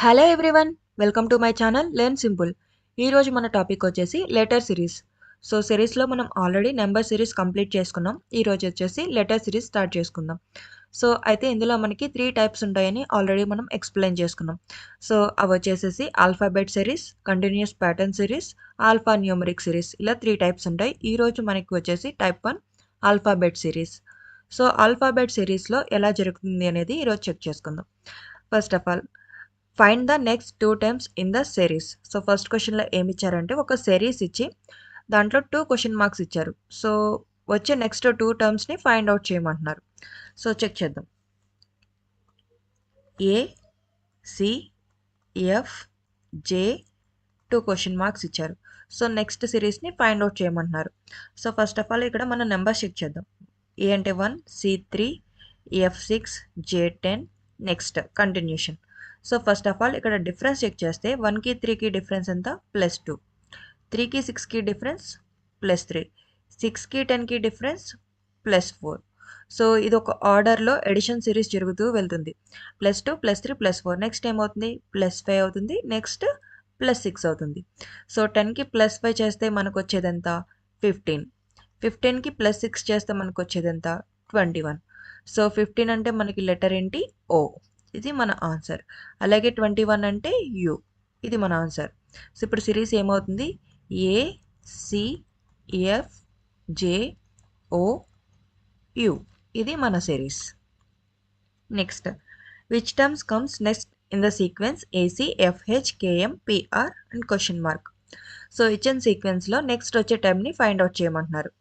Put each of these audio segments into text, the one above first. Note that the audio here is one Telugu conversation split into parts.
Hello everyone, welcome to my channel learn simple. ఈరోజు మన టాపిక్ వచ్చేసి లెటర్ సిరీస్. సో సిరీస్లో మనం ఆల్రెడీ నెంబర్ సిరీస్ కంప్లీట్ చేసుకున్నాం. ఈరోజు వచ్చేసి లెటర్ సిరీస్ స్టార్ట్ చేసుకుందాం. సో అయితే ఇందులో మనకి 3 టైప్స్ ఉంటాయని ఆల్రెడీ మనం ఎక్స్ప్లెయిన్ చేసుకున్నాం. సో అవి వచ్చేసేసి alphabet series, continuous pattern series, alpha numeric series, ఇలా 3 టైప్స్ ఉంటాయి. ఈరోజు మనకి వచ్చేసి type 1 alphabet series. So alphabet సిరీస్లో ఎలా జరుగుతుంది అనేది ఈరోజు చెక్ చేసుకుందాం. First of all, find the next 2 terms in the series. So first క్వశ్చన్లో ఏమి ఇచ్చారంటే ఒక సిరీస్ ఇచ్చి దాంట్లో 2 క్వశ్చన్ మార్క్స్ ఇచ్చారు. సో వచ్చే నెక్స్ట్ 2 టర్మ్స్ని ఫైండ్ అవుట్ చేయమంటున్నారు. సో చెక్ చేద్దాం. ఏ, సి, ఎఫ్, జే 2 క్వశ్చన్ మార్క్స్ ఇచ్చారు. సో నెక్స్ట్ సిరీస్ని ఫైండ్ అవుట్ చేయమంటున్నారు. సో ఫస్ట్ ఆఫ్ ఆల్ ఇక్కడ మనం నెంబర్స్ చెక్ చేద్దాం. ఏ అంటే 1, C 3, F 6, J 10. Next continuation. So first of all ఇక్కడ డిఫరెన్స్ చెక్ చేస్తే 1కి 3కి డిఫరెన్స్ ఎంత? +2. 3కి 6కి డిఫరెన్స్ +3. 6కి 10కి డిఫరెన్స్ +4. సో ఇది ఒక ఆర్డర్లో ఎడిషన్ సిరీస్ జరుగుతూ వెళ్తుంది. +2, +3, +4. నెక్స్ట్ ఏమవుతుంది? +5 అవుతుంది. నెక్స్ట్ +6 అవుతుంది. సో 10కి +5 చేస్తే మనకు వచ్చేది ఎంత? 15. 15కి +6 చేస్తే మనకు వచ్చేది ఎంత? 21. సో 15 అంటే మనకి లెటర్ ఏంటి? ఓ. ఇది మన ఆన్సర్. అలాగే 21 అంటే యు. ఇది మన ఆన్సర్. సో ఇప్పుడు సిరీస్ ఏమవుతుంది? A, C, F, J, O, U. ఇది మన series. Next, which terms comes next in the sequence AC, FH, KM, PR and question mark. So ఇచ్చిన సీక్వెన్స్లో నెక్స్ట్ వచ్చే టర్మ్ని ఫైండ్ అవుట్ చేయమంటున్నారు.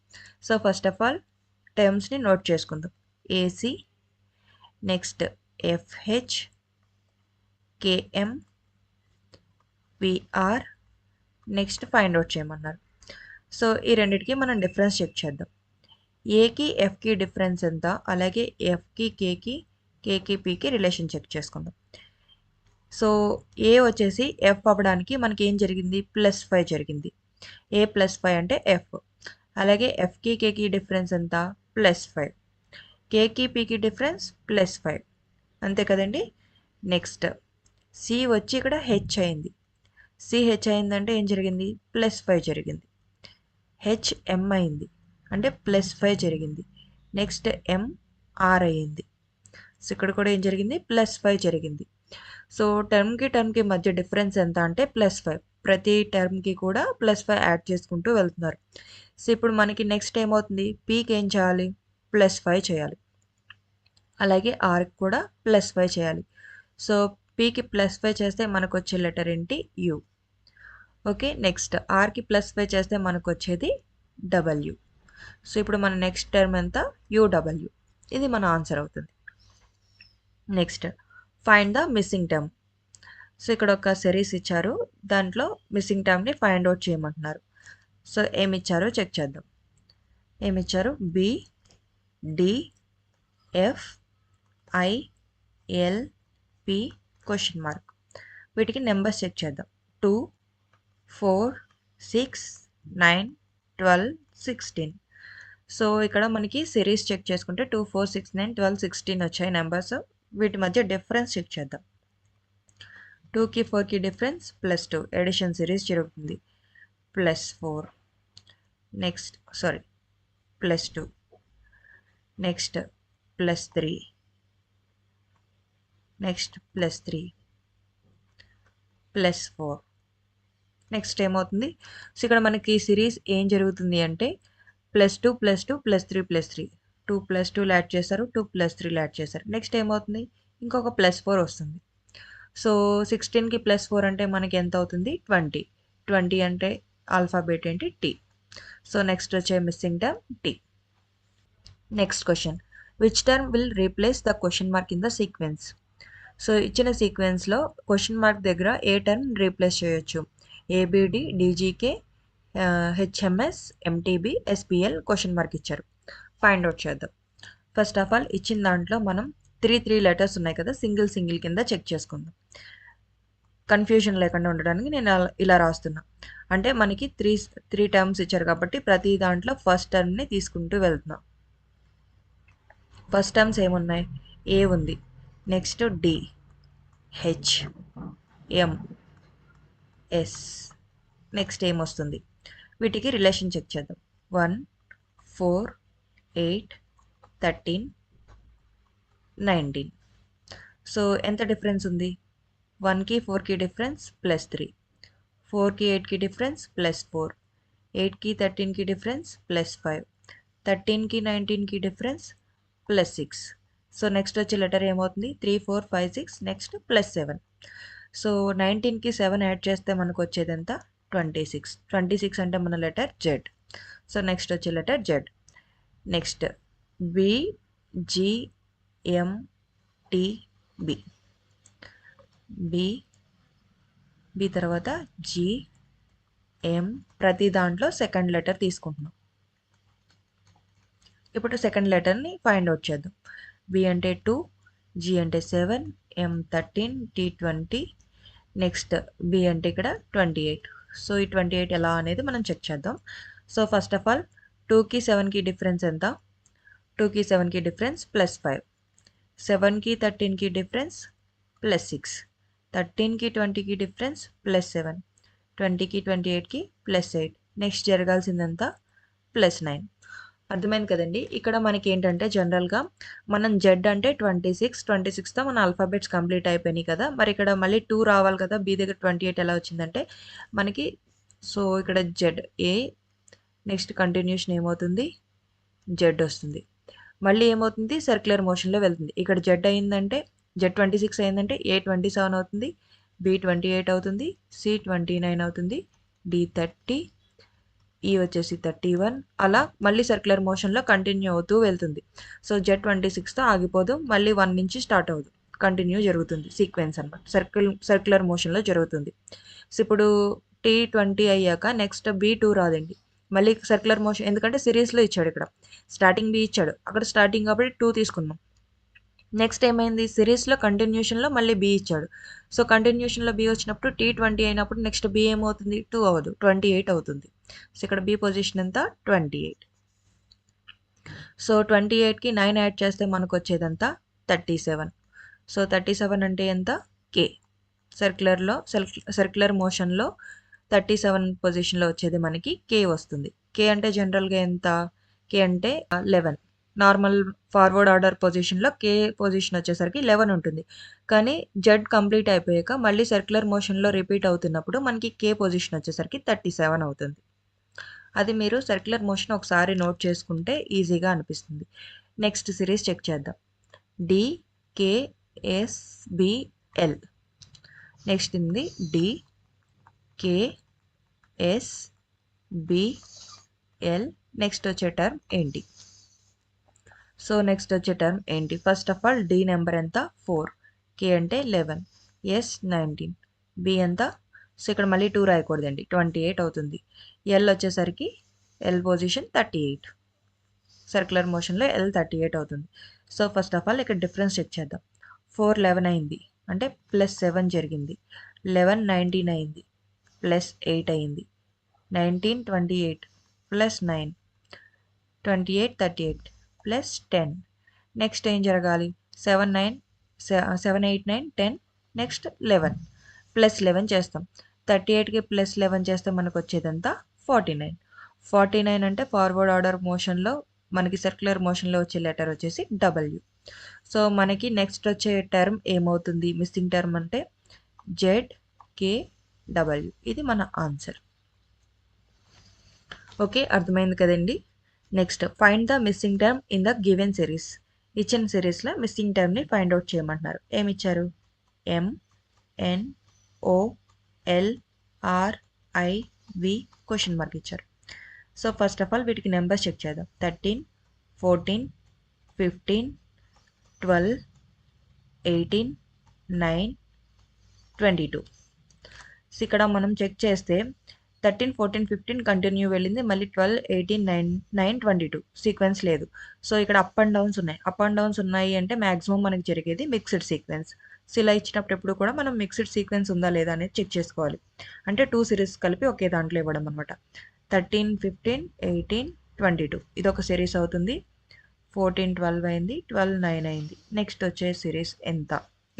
సో ఫస్ట్ ఆఫ్ ఆల్ టర్మ్స్ని నోట్ చేసుకుందాం. AC, next FH, KM, PR, next find out చేయమన్నారు. సో ఈ రెండింటికి మనం డిఫరెన్స్ చెక్ చేద్దాం. ఏకి ఎఫ్కి డిఫరెన్స్ ఎంత, అలాగే ఎఫ్కి కేకి, కేకి పికి రిలేషన్ చెక్ చేసుకుందాం. సో ఏ వచ్చేసి ఎఫ్ అవ్వడానికి మనకి ఏం జరిగింది? +5 జరిగింది. ఏ +5 అంటే ఎఫ్. అలాగే ఎఫ్కి కేకి డిఫరెన్స్ ఎంత? +5. కేకి పికి డిఫరెన్స్ +5. అంతే కదండి. నెక్స్ట్ సి వచ్చి ఇక్కడ హెచ్ అయింది. సి హెచ్ అయిందంటే ఏం జరిగింది? +5 జరిగింది. హెచ్ ఎం అయింది అంటే +5 జరిగింది. నెక్స్ట్ ఎం ఆర్ అయ్యింది. సో ఇక్కడ కూడా ఏం జరిగింది? +5 జరిగింది. సో టర్మ్కి మధ్య డిఫరెన్స్ ఎంత అంటే +5. ప్రతి టర్మ్కి కూడా +5 యాడ్ చేసుకుంటూ వెళ్తున్నారు. సో ఇప్పుడు మనకి నెక్స్ట్ ఏమవుతుంది? పీకి ఏం చేయాలి? +5 చేయాలి. అలాగే ఆర్కి కూడా +5 చేయాలి. సో పీకి +5 చేస్తే మనకు వచ్చే లెటర్ ఏంటి? యు. ఓకే, నెక్స్ట్ ఆర్కి +5 చేస్తే మనకు వచ్చేది డబ్ల్యూ. సో ఇప్పుడు మన నెక్స్ట్ టర్మ్ ఎంత? యూడబ్ల్యూ. ఇది మన ఆన్సర్ అవుతుంది. Next, find the missing term. So ఇక్కడ ఒక సిరీస్ ఇచ్చారు, దాంట్లో మిస్సింగ్ టర్మ్ని ఫైండ్ అవుట్ చేయమంటున్నారు. సో ఏమి ఇచ్చారో చెక్ చేద్దాం. ఏమి ఇచ్చారు? B, D, F, I, L, P question mark. వీటికి నెంబర్స్ చెక్ చేద్దాం. 2, 4, 6, 9, 12, 16. సో ఇక్కడ మనకి సిరీస్ చెక్ చేసుకుంటే 2, 4, 6, 9, 12, 16 వచ్చాయి నెంబర్స్. వీటి మధ్య డిఫరెన్స్ చెక్ చేద్దాం. 2కి 4కి డిఫరెన్స్ +2. ఎడిషన్ సిరీస్ జరుగుతుంది. +4. నెక్స్ట్ +2. నెక్స్ట్ +3. నెక్స్ట్ +3. +4. నెక్స్ట్ ఏమవుతుంది? సో ఇక్కడ మనకి సిరీస్ ఏం జరుగుతుంది అంటే +2, +2, +3, +3. 2 + 2 యాడ్ చేశారు, 2 + 3 యాడ్ చేశారు. నెక్స్ట్ ఏమవుతుంది? ఇంకొక +4 వస్తుంది. సో 16కి +4 అంటే మనకి ఎంత అవుతుంది? 20. 20 అంటే ఆల్ఫాబెట్ ఏంటి? టీ. సో నెక్స్ట్ వచ్చే missing term T. Next question, which term will replace the question mark in the sequence. So ఇచ్చిన సీక్వెన్స్లో క్వశ్చన్ మార్క్ దగ్గర ఏ టర్మ్ రీప్లేస్ చేయొచ్చు? ABD, DGK, HMS, MTB, SPL question mark ఇచ్చారు. ఫైండ్ అవుట్ చేద్దాం. ఫస్ట్ ఆఫ్ ఆల్ ఇచ్చిన దాంట్లో మనం 3 లెటర్స్ ఉన్నాయి కదా, సింగిల్ కింద చెక్ చేసుకుందాం. కన్ఫ్యూజన్ లేకుండా ఉండడానికి నేను ఇలా రాస్తున్నా. అంటే మనకి త్రీ టర్మ్స్ ఇచ్చారు కాబట్టి ప్రతి దాంట్లో ఫస్ట్ టర్మ్ని తీసుకుంటూ వెళ్తున్నా. ఫస్ట్ టర్మ్స్ ఏమున్నాయి? ఏ ఉంది, next D, H, M S next ఏమొస్తుంది వీటికి రిలేషన్ చెక్ చేద్దాం 1 4 8 13 19 సో ఎంత డిఫరెన్స్ ఉంది 1కి 4కి డిఫరెన్స్ +3 4కి 8కి డిఫరెన్స్ +4 8కి 13కి డిఫరెన్స్ +5 13కి 19కి డిఫరెన్స్ +6 సో నెక్స్ట్ వచ్చే లెటర్ ఏమవుతుంది 3 4 5 6 నెక్స్ట్ +7 సో 19కి 7 యాడ్ చేస్తే మనకు వచ్చేది ఎంత 26 26 అంటే మన లెటర్ జెడ్ సో నెక్స్ట్ వచ్చే letter Z next B G M T B B B తర్వాత జి ఎం ప్రతి దాంట్లో సెకండ్ లెటర్ తీసుకుంటున్నాం ఇప్పుడు సెకండ్ లెటర్ని ఫైండ్ అవుట్ చేద్దాం బి అంటే 2 జి అంటే 7 ఎం 13 టీ 20 నెక్స్ట్ బి అంటే ఇక్కడ 28 సో ఈ 28 ఎలా అనేది మనం చెక్ చేద్దాం సో ఫస్ట్ ఆఫ్ ఆల్ 2కి 7కి డిఫరెన్స్ ఎంత 2కి 7కి డిఫరెన్స్ +5 7కి 13కి డిఫరెన్స్ +6 13కి 20కి డిఫరెన్స్ +7 20కి 28కి +8 నెక్స్ట్ జరగాల్సిందంతా +9 అర్థమైంది కదండి ఇక్కడ మనకి ఏంటంటే జనరల్గా మనం జెడ్ అంటే 26తో మన ఆల్ఫాబెట్స్ కంప్లీట్ అయిపోయినాయి కదా మరి ఇక్కడ మళ్ళీ 2 రావాలి కదా బి దగ్గర 28 ఎలా వచ్చిందంటే మనకి సో ఇక్కడ జెడ్ ఏ నెక్స్ట్ కంటిన్యూషన్ ఏమవుతుంది జెడ్ వస్తుంది మళ్ళీ ఏమవుతుంది సర్క్యులర్ మోషన్లో వెళ్తుంది ఇక్కడ జెడ్ అయిందంటే జెడ్ 26 అయిందంటే ఏ 27 అవుతుంది బి 28 అవుతుంది సి 29 అవుతుంది డి 30 ఈ వచ్చేసి 31 అలా మళ్ళీ సర్క్యులర్ మోషన్లో కంటిన్యూ అవుతూ వెళ్తుంది సో జెడ్ 26తో ఆగిపోదు మళ్ళీ 1 నుంచి స్టార్ట్ అవుతుంది కంటిన్యూ జరుగుతుంది సీక్వెన్స్ అన్నమాట సర్క్యులర్ మోషన్లో జరుగుతుంది సో ఇప్పుడు T20 అయ్యాక నెక్స్ట్ B2 రాదండి మళ్ళీ సర్క్యులర్ మోషన్ ఎందుకంటే సిరీస్లో ఇచ్చాడు ఇక్కడ స్టార్టింగ్ బి ఇచ్చాడు అక్కడ స్టార్టింగ్ కాబట్టి 2 తీసుకున్నాం నెక్స్ట్ ఏమైంది సిరీస్లో కంటిన్యూషన్లో మళ్ళీ బి ఇచ్చాడు సో కంటిన్యూషన్లో బి వచ్చినప్పుడు T20 అయినప్పుడు నెక్స్ట్ బి ఏమవుతుంది 2 అవ్వదు 28 అవుతుంది సో ఇక్కడ బి పొజిషన్ ఎంత 28 సో 28కి 9 యాడ్ చేస్తే మనకు వచ్చేదంతా 37 సో 37 అంటే ఎంత కే సర్క్యులర్ మోషన్లో 37 పొజిషన్లో వచ్చేది మనకి కే వస్తుంది కే అంటే జనరల్గా ఎంత కే అంటే 11 నార్మల్ ఫార్వర్డ్ ఆర్డర్ పొజిషన్లో కే పొజిషన్ వచ్చేసరికి 11 ఉంటుంది కానీ జెడ్ కంప్లీట్ అయిపోయాక మళ్ళీ సర్క్యులర్ మోషన్లో రిపీట్ అవుతున్నప్పుడు మనకి కే పొజిషన్ వచ్చేసరికి 37 అవుతుంది అది మీరు సర్క్యులర్ మోషన్ ఒకసారి నోట్ చేసుకుంటే ఈజీగా అనిపిస్తుంది నెక్స్ట్ సిరీస్ చెక్ చేద్దాం DKSBL నెక్స్ట్ ఉంది DKSBL నెక్స్ట్ వచ్చే టర్మ్ ఏంటి సో నెక్స్ట్ వచ్చే టర్మ్ ఏంటి first of all D number ఎంత 4 కే అంటే 11 ఎస్ 19 బి ఎంత సో ఇక్కడ మళ్ళీ 2 రాయకూడదండి 28 అవుతుంది ఎల్ వచ్చేసరికి ఎల్ పొజిషన్ 38 సర్క్యులర్ మోషన్లో ఎల్ 38 అవుతుంది సో ఫస్ట్ ఆఫ్ ఆల్ ఇక్కడ డిఫరెన్స్ చెక్ చేద్దాం 4 11 అయింది అంటే +7 జరిగింది 11 19 అయింది +8 అయింది 19 28 +9 28 38 +10 నెక్స్ట్ ఏం జరగాలి 7 8 9 10 నెక్స్ట్ 11 +11 చేస్తాం 38కి +11 చేస్తే మనకు వచ్చేదంతా 49 అంటే ఫార్వర్డ్ ఆర్డర్ మోషన్లో మనకి సర్క్యులర్ మోషన్లో వచ్చే లెటర్ వచ్చేసి డబ్ల్యూ సో మనకి నెక్స్ట్ వచ్చే టర్మ్ ఏమవుతుంది మిస్సింగ్ టర్మ్ అంటే ZKW ఇది మన ఆన్సర్ ఓకే అర్థమైంది కదండి next find the missing term in the given series ఇచ్చిన సిరీస్లో మిస్సింగ్ టర్మ్ని ఫైండ్ అవుట్ చేయమంటున్నారు ఏమి ఇచ్చారు MNOLRIV క్వశ్చన్ మార్క్ ఇచ్చారు సో ఫస్ట్ ఆఫ్ ఆల్ వీటికి నెంబర్స్ చెక్ చేద్దాం 13 14 15 12 18 9 22 సో ఇక్కడ మనం చెక్ చేస్తే 13 14 15 కంటిన్యూ వెళ్ళింది మళ్ళీ 12 18 9 22 సీక్వెన్స్ లేదు సో ఇక్కడ అప్ అండ్ డౌన్స్ ఉన్నాయి అంటే మ్యాక్సిమం మనకి జరిగేది మిక్స్డ్ సీక్వెన్స్ సో ఇలా ఇచ్చినప్పుడు ఎప్పుడు కూడా మనం మిక్స్డ్ సీక్వెన్స్ ఉందా లేదా అనేది చెక్ చేసుకోవాలి అంటే 2 సిరీస్ కలిపి ఒకే దాంట్లో ఇవ్వడం అనమాట 13 15 18 22 ఇది ఒక సిరీస్ అవుతుంది 14 12 అయింది 12 9 అయింది నెక్స్ట్ వచ్చే సిరీస్ ఎంత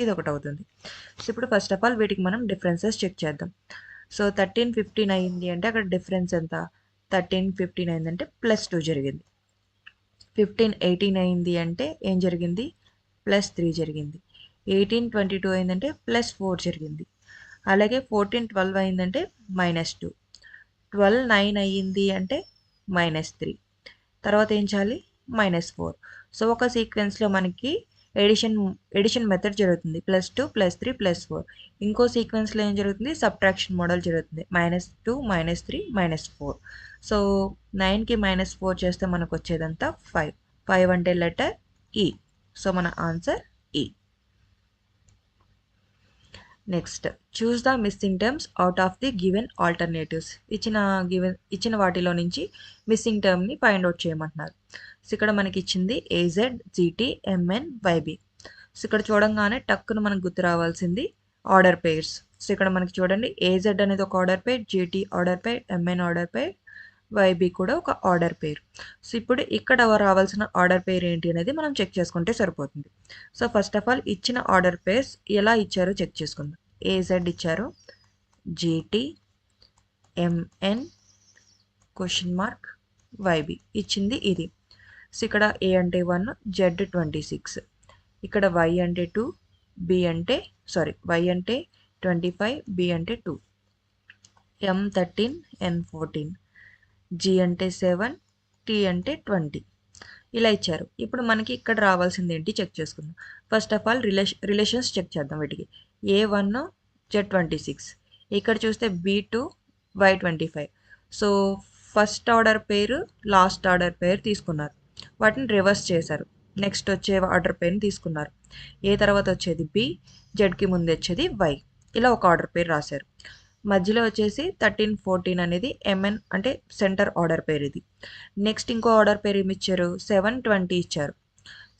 ఇది ఒకటి అవుతుంది. సో ఇప్పుడు ఫస్ట్ ఆఫ్ ఆల్ వీటికి మనం డిఫరెన్సెస్ చెక్ చేద్దాం. సో 1315 అయింది అంటే అక్కడ డిఫరెన్స్ ఎంత? 1315 అయిందంటే +2 జరిగింది. 1518 అయింది అంటే ఏం జరిగింది? +3 జరిగింది. 1822 అయిందంటే +4 జరిగింది. అలాగే 1412 అయిందంటే -2. 12 9 అయ్యింది అంటే -3. తర్వాత ఏం చేయాలి? -4. సో ఒక సీక్వెన్స్లో మనకి ఎడిషన్ మెథడ్ జరుగుతుంది. +2 +3 +4. ఇంకో సీక్వెన్స్లో ఏం జరుగుతుంది? సబ్ట్రాక్షన్ మోడల్ జరుగుతుంది. -2 -3 -4. సో 9కి -4 చేస్తే మనకు వచ్చేదంతా 5. 5 అంటే లెటర్ ఈ. సో మన answer E. Next choose the missing terms out of the given alternatives. ఇచ్చిన వాటిలో నుంచి మిస్సింగ్ టర్మ్ని ఫైండ్ అవుట్ చేయమంటున్నారు. సో ఇక్కడ మనకి ఇచ్చింది A Z, G T, M N, Y B. So ఇక్కడ చూడంగానే టక్కును మనకు గుర్తు రావాల్సింది ఆర్డర్ పేర్స్. సో ఇక్కడ మనకి చూడండి ఏజెడ్ అనేది ఒక ఆర్డర్ పేర్, జీటీ ఆర్డర్ పేర్, ఎంఎన్ ఆర్డర్ పేర్, వైబి కూడా ఒక ఆర్డర్ పేర్. సో ఇప్పుడు ఇక్కడ రావాల్సిన ఆర్డర్ పేర్ ఏంటి అనేది మనం చెక్ చేసుకుంటే సరిపోతుంది. సో ఫస్ట్ ఆఫ్ ఆల్ ఇచ్చిన ఆర్డర్ పేర్స్ ఎలా ఇచ్చారో చెక్ చేసుకుందాం. ఏజెడ్ ఇచ్చారు, జీటీ, ఎంఎన్, (, వైబి ఇచ్చింది ఇది. సో ఇక్కడ ఏ అంటే 1, జెడ్ 26, ఇక్కడ వై అంటే 2, వై అంటే 25, బి అంటే 2, ఎం 13, ఎన్ 14, జీ అంటే 7, టీ అంటే 20 ఇలా ఇచ్చారు. ఇప్పుడు మనకి ఇక్కడ రావాల్సింది ఏంటి చెక్ చేసుకుందాం. First of all relations check చేద్దాం వీటికి. A1 Z26, ఇక్కడ చూస్తే B2 Y25. So first order పేరు లాస్ట్ ఆర్డర్ పేరు తీసుకున్నారు, వాటిని రివర్స్ చేశారు. నెక్స్ట్ వచ్చే ఆర్డర్ పేరుని తీసుకున్నారు. ఏ తర్వాత వచ్చేది బి, జెడ్కి ముందు వచ్చేది వై, ఇలా ఒక ఆర్డర్ పేరు రాశారు. మధ్యలో వచ్చేసి 13 14 అనేది ఎంఎన్ అంటే సెంటర్ ఆర్డర్ పేరు ఇది. నెక్స్ట్ ఇంకో ఆర్డర్ పేరు ఏమి ఇచ్చారు? 7 20 ఇచ్చారు.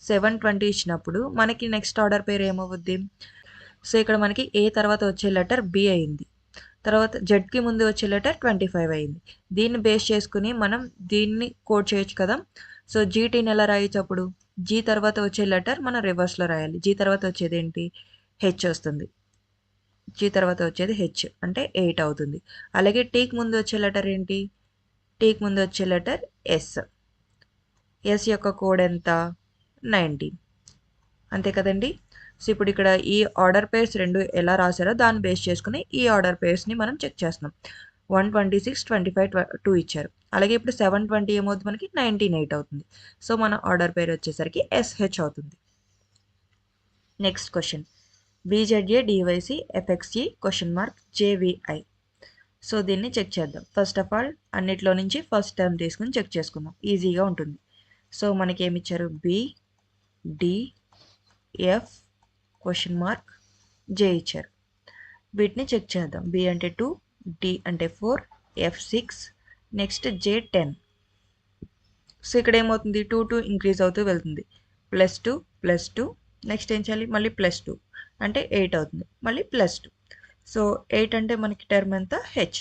7 20 ఇచ్చినప్పుడు మనకి నెక్స్ట్ ఆర్డర్ పేరు ఏమవుద్ది? సో ఇక్కడ మనకి ఏ తర్వాత వచ్చే లెటర్ బి అయింది, తర్వాత జెడ్కి ముందు వచ్చే లెటర్ 25 అయింది. దీన్ని బేస్ చేసుకుని మనం దీన్ని కోడ్ చేయొచ్చు కదా. సో జీటీని ఎలా రాయొచ్చు? అప్పుడు జీ తర్వాత వచ్చే లెటర్ మనం రివర్స్లో రాయాలి. జీ తర్వాత వచ్చేది ఏంటి? హెచ్ వస్తుంది. జీ తర్వాత వచ్చేది హెచ్ అంటే 8 అవుతుంది. అలాగే టీకి ముందు వచ్చే లెటర్ ఏంటి? టీకి ముందు వచ్చే లెటర్ ఎస్. ఎస్ యొక్క కోడ్ ఎంత? 19, అంతే కదండి. సో ఇప్పుడు ఇక్కడ ఈ ఆర్డర్ పేర్స్ రెండు ఎలా రాశారో దాన్ని బేస్ చేసుకుని ఈ ఆర్డర్ పేర్స్ని మనం చెక్ చేస్తున్నాం. 126 25 2 ఇచ్చారు. అలాగే ఇప్పుడు 720 ఏమవుతుంది? మనకి 198 అవుతుంది. సో మన ఆర్డర్ పేరు వచ్చేసరికి ఎస్హెచ్ అవుతుంది. Next question, BZA DYC FXE (జేవిఐ). సో దీన్ని చెక్ చేద్దాం. ఫస్ట్ ఆఫ్ ఆల్ అన్నిట్లో నుంచి ఫస్ట్ టర్మ్ తీసుకుని చెక్ చేసుకుందాం, ఈజీగా ఉంటుంది. సో మనకి ఏమి ఇచ్చారు? బి, డి, ఎఫ్ (జే) ఇచ్చారు. వీటిని చెక్ చేద్దాం. బి అంటే 2, డి అంటే 4, ఎఫ్ 6, నెక్స్ట్ జే 10. సో ఇక్కడ ఏమవుతుంది? 2 2 ఇంక్రీజ్ అవుతూ వెళ్తుంది. +2 +2, నెక్స్ట్ ఏం చేయాలి? మళ్ళీ +2 అంటే 8 అవుతుంది, మళ్ళీ +2. సో 8 అంటే మనకి టర్మ్ ఎంత? హెచ్.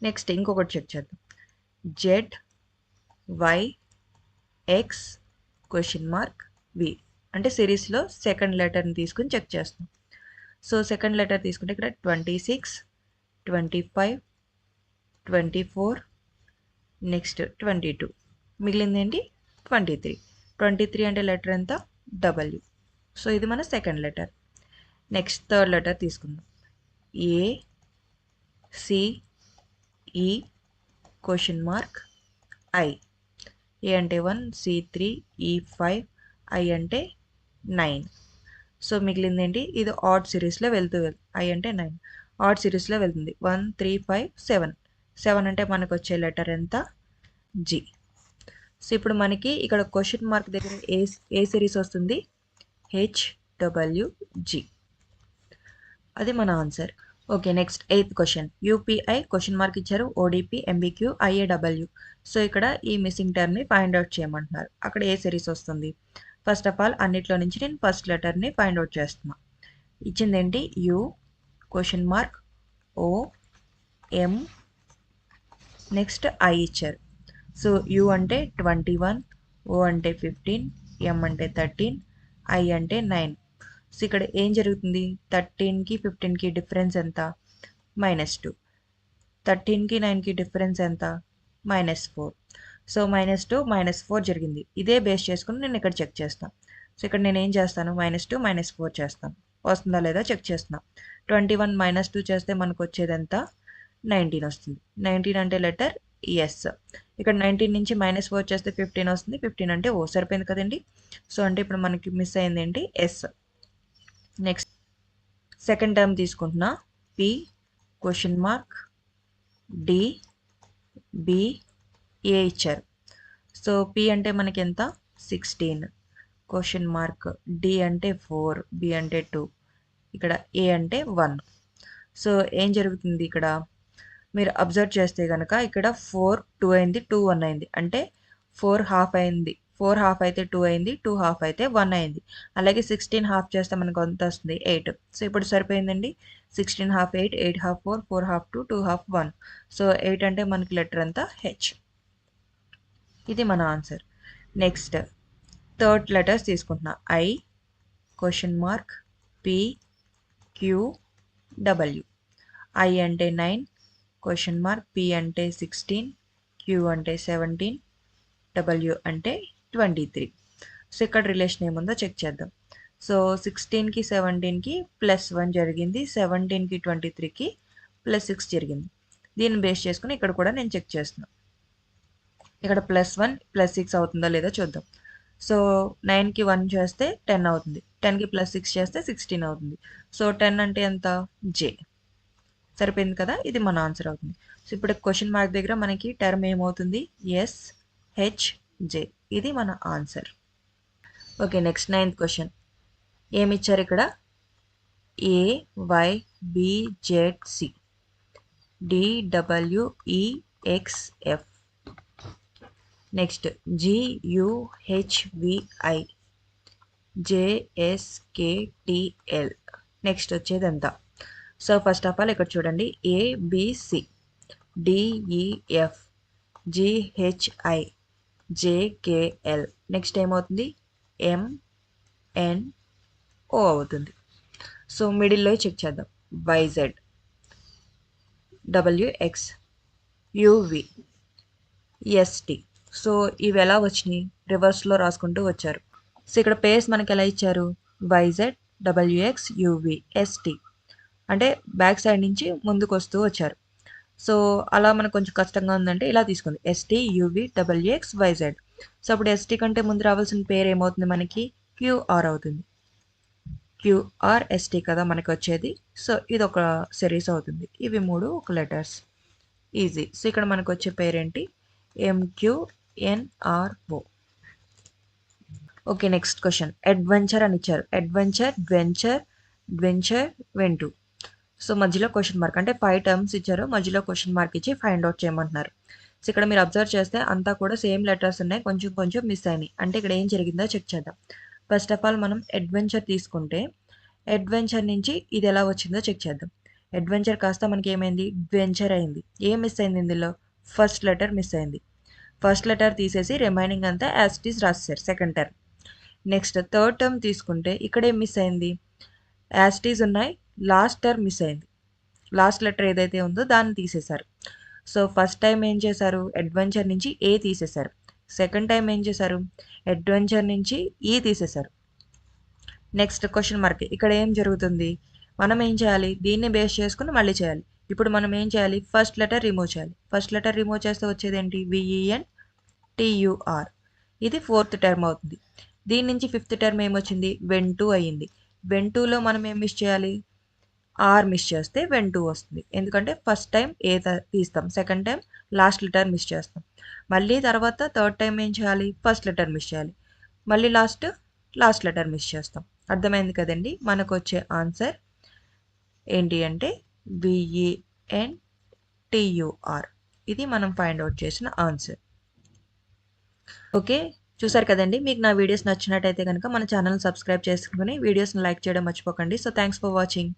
నెక్స్ట్ ఇంకొకటి చెక్ చేద్దాం. జెడ్, వై, ఎక్స్ (వి) అంటే సిరీస్లో సెకండ్ లెటర్ని తీసుకుని చెక్ చేస్తాం. సో సెకండ్ లెటర్ తీసుకుంటే ఇక్కడ 26, 25, 24, నెక్స్ట్ 22, మిగిలింది ఏంటి? 23. 23 అంటే లెటర్ ఎంత? డబ్ల్యూ. సో ఇది మన second letter. Next third letter తీసుకుందాం. ఏ, సి, ఈ (ఐ). ఏ అంటే 1, సి 3, ఈ 5, ఐ అంటే 9. సో మిగిలింది ఏంటి? ఇది ఆడ్ సిరీస్లో ఐ అంటే 9 ఆడ్ సిరీస్లో వెళ్తుంది. 1 3 5 7. 7 అంటే మనకు వచ్చే లెటర్ ఎంత? జి. సో ఇప్పుడు మనకి ఇక్కడ () దగ్గర ఏ సిరీస్ వస్తుంది? HWG. అది మన answer. Okay, next 8th question, UPI ఇచ్చారు, ఓడిపి, ఎంబీక్యూ, ఐఏడబ్ల్యూ. సో ఇక్కడ ఈ మిస్సింగ్ టర్మ్ని ఫైండ్ అవుట్ చేయమంటున్నారు. అక్కడ ఏ సిరీస్ వస్తుంది? ఫస్ట్ ఆఫ్ ఆల్ అన్నిట్లో నుంచి నేను ఫస్ట్ లెటర్ని ఫైండ్ అవుట్ చేస్తున్నా. ఇచ్చింది ఏంటి? U O M, next I ఇచ్చారు. సో యూ అంటే 21, ఓ అంటే 15, ఎం అంటే 13, ఐ అంటే 9. సో ఇక్కడ ఏం జరుగుతుంది, 13కి 15కి డిఫరెన్స్ ఎంత, -2. 13కి 9కి డిఫరెన్స్ ఎంత, -4. సో -2 -4 జరిగింది. ఇదే బేస్ చేసుకుని నేను ఇక్కడ చెక్ చేస్తాను. సో ఇక్కడ నేను ఏం చేస్తాను, -2 -4 చేస్తాను, వస్తుందా లేదా చెక్ చేస్తున్నా. 21 -2 చేస్తే మనకు వచ్చేది ఎంత, 19 వస్తుంది. 19 అంటే లెటర్ ఎస్. ఇక్కడ 19 నుంచి -4 చేస్తే 15 వస్తుంది. 15 అంటే ఓ, సరిపోయింది కదండి. సో అంటే ఇప్పుడు మనకి మిస్ అయింది ఏంటి, ఎస్. నెక్స్ట్ సెకండ్ టర్మ్ తీసుకుంటున్నా, P question mark D B A ఇచ్చారు. సో పి అంటే మనకి ఎంత, 16, క్వశ్చన్ మార్క్ డి అంటే 4, బి అంటే 2, ఇక్కడ ఏ అంటే 1. సో ఏం జరుగుతుంది ఇక్కడ మీరు అబ్జర్వ్ చేస్తే కనుక ఇక్కడ 4 2 అయింది, 2 1 అయింది, అంటే 4 హాఫ్ అయింది. 4 హాఫ్ అయితే 2 అయింది, 2 హాఫ్ అయితే 1 అయింది. అలాగే 16 హాఫ్ చేస్తే మనకు ఎంత వస్తుంది, 8. సో ఇప్పుడు సరిపోయిందండి. 16 half 8, 8 half 4, 4 half 2, 2 half 1. So 8 అంటే మనకి లెటర్ అంతా హెచ్. ఇది మన ఆన్సర్. నెక్స్ట్ థర్డ్ లెటర్స్ తీసుకుంటున్నా, I question mark P Q W. I అంటే 9, క్వశ్చన్ మార్క్ పి అంటే 16, క్యూ అంటే 17, డబ్ల్యూ అంటే 23. సో ఇక్కడ రిలేషన్ ఏముందో చెక్ చేద్దాం. సో 16కి 17కి +1 జరిగింది, 17కి 23కి +6 జరిగింది. దీన్ని బేస్ చేసుకుని ఇక్కడ కూడా నేను చెక్ చేస్తున్నాను. ఇక్కడ +1 +6 అవుతుందో లేదో చూద్దాం. సో 9కి 1 చేస్తే 10 అవుతుంది, 10కి +6 చేస్తే 16 అవుతుంది. సో 10 అంటే ఎంత, జే. సరిపోయింది కదా, ఇది మన ఆన్సర్ అవుతుంది. సో ఇప్పుడు క్వశ్చన్ మార్క్ దగ్గర మనకి టర్మ్ ఏమవుతుంది, ఎస్ హెచ్ జే. ఇది మన answer. Okay, next 9th question ఏమి ఇచ్చారు ఇక్కడ, A Y B Z C D W E X F. Next G U H V I J S K T L. Next వచ్చేది ఎంత. సో ఫస్ట్ ఆఫ్ ఆల్ ఇక్కడ చూడండి, ABC DEF GHI JKL. Next ఏమవుతుంది, ఎంఎన్ఓ అవుతుంది. సో మిడిల్లో చెక్ చేద్దాం, YZ WX UV ST. So ఇవి ఎలా వచ్చినాయి, రివర్స్లో రాసుకుంటూ వచ్చారు. సో ఇక్కడ పేర్స్ మనకి ఎలా ఇచ్చారు, వైజెడ్ డబ్ల్యూఎక్స్ యువి ఎస్టి, అంటే బ్యాక్ సైడ్ నుంచి ముందుకు వస్తూ వచ్చారు. సో అలా మనకు కొంచెం కష్టంగా ఉందంటే ఇలా తీసుకుంది, S T U V W X Y Z. So అప్పుడు ఎస్టీ కంటే ముందు రావాల్సిన పేరు ఏమవుతుంది మనకి, క్యూఆర్ అవుతుంది. క్యూఆర్ ఎస్టీ కదా మనకి వచ్చేది. సో ఇది ఒక సిరీస్ అవుతుంది, ఇవి 3 ఒక లెటర్స్, ఈజీ. సో ఇక్కడ మనకు వచ్చే పేరేంటి, MQNRO. Okay, next question, adventure అని ఇచ్చారు. అడ్వెంచర్, వెంచర్, వెంచర్, వెంటూ. సో మధ్యలో క్వశ్చన్ మార్క్, అంటే 5 టర్మ్స్ ఇచ్చారు, మధ్యలో క్వశ్చన్ మార్క్ ఇచ్చి ఫైండ్ అవుట్ చేయమంటున్నారు. సో ఇక్కడ మీరు అబ్జర్వ్ చేస్తే అంతా కూడా సేమ్ లెటర్స్ ఉన్నాయి, కొంచెం కొంచెం మిస్ అయినాయి. అంటే ఇక్కడ ఏం జరిగిందో చెక్ చేద్దాం. ఫస్ట్ ఆఫ్ ఆల్ మనం అడ్వెంచర్ తీసుకుంటే, అడ్వెంచర్ నుంచి ఇది ఎలా వచ్చిందో చెక్ చేద్దాం. అడ్వెంచర్ కాస్త మనకి ఏమైంది, వెంచర్ అయింది. ఏం మిస్ అయింది ఇందులో, ఫస్ట్ లెటర్ మిస్ అయింది. ఫస్ట్ లెటర్ తీసేసి రిమైనింగ్ అంతా యాజ్ ఇట్ ఈస్ రాసేసారు, second term. Next third term తీసుకుంటే ఇక్కడ ఏం మిస్ అయింది, యాజ్ ఇట్ ఈస్ ఉన్నాయి, లాస్ట్ టర్మ్ మిస్ అయింది. లాస్ట్ లెటర్ ఏదైతే ఉందో దాన్ని తీసేశారు. సో ఫస్ట్ టైం ఏం చేశారు, అడ్వెంచర్ నుంచి ఏ తీసేశారు. సెకండ్ టైం ఏం చేశారు, అడ్వెంచర్ నుంచి ఈ తీసేశారు. నెక్స్ట్ క్వశ్చన్ మార్క్, ఇక్కడ ఏం జరుగుతుంది, మనం ఏం చేయాలి, దీన్ని బేస్ చేసుకుని మళ్ళీ చేయాలి. ఇప్పుడు మనం ఏం చేయాలి, ఫస్ట్ లెటర్ రిమూవ్ చేయాలి. ఫస్ట్ లెటర్ రిమూవ్ చేస్తే వచ్చేది ఏంటి, విఈఎన్ టియుఆర్. ఇది 4th టర్మ్ అవుతుంది. దీని నుంచి 5th టర్మ్ ఏమొచ్చింది, వెంటూ అయ్యింది. వెంటూలో మనం ఏం మిస్ చేయాలి, ఆర్ మిస్ చేస్తే వెంటూ వస్తుంది. ఎందుకంటే ఫస్ట్ టైం ఏ తీస్తాం, second time last letter miss చేస్తాం. మళ్ళీ తర్వాత థర్డ్ టైం ఏం చేయాలి, ఫస్ట్ లెటర్ మిస్ చేయాలి. మళ్ళీ లాస్ట్ లెటర్ మిస్ చేస్తాం. అర్థమైంది కదండి. మనకు వచ్చే ఆన్సర్ ఏంటి అంటే విఈఎన్ టియుఆర్. ఇది మనం ఫైండ్ అవుట్ చేసిన ఆన్సర్. ఓకే, చూసారు కదండి. మీకు నా వీడియోస్ నచ్చినట్టయితే కనుక మన ఛానల్ సబ్స్క్రైబ్ చేసుకుని వీడియోస్ని లైక్ చేయడం మర్చిపోకండి. So thanks for watching.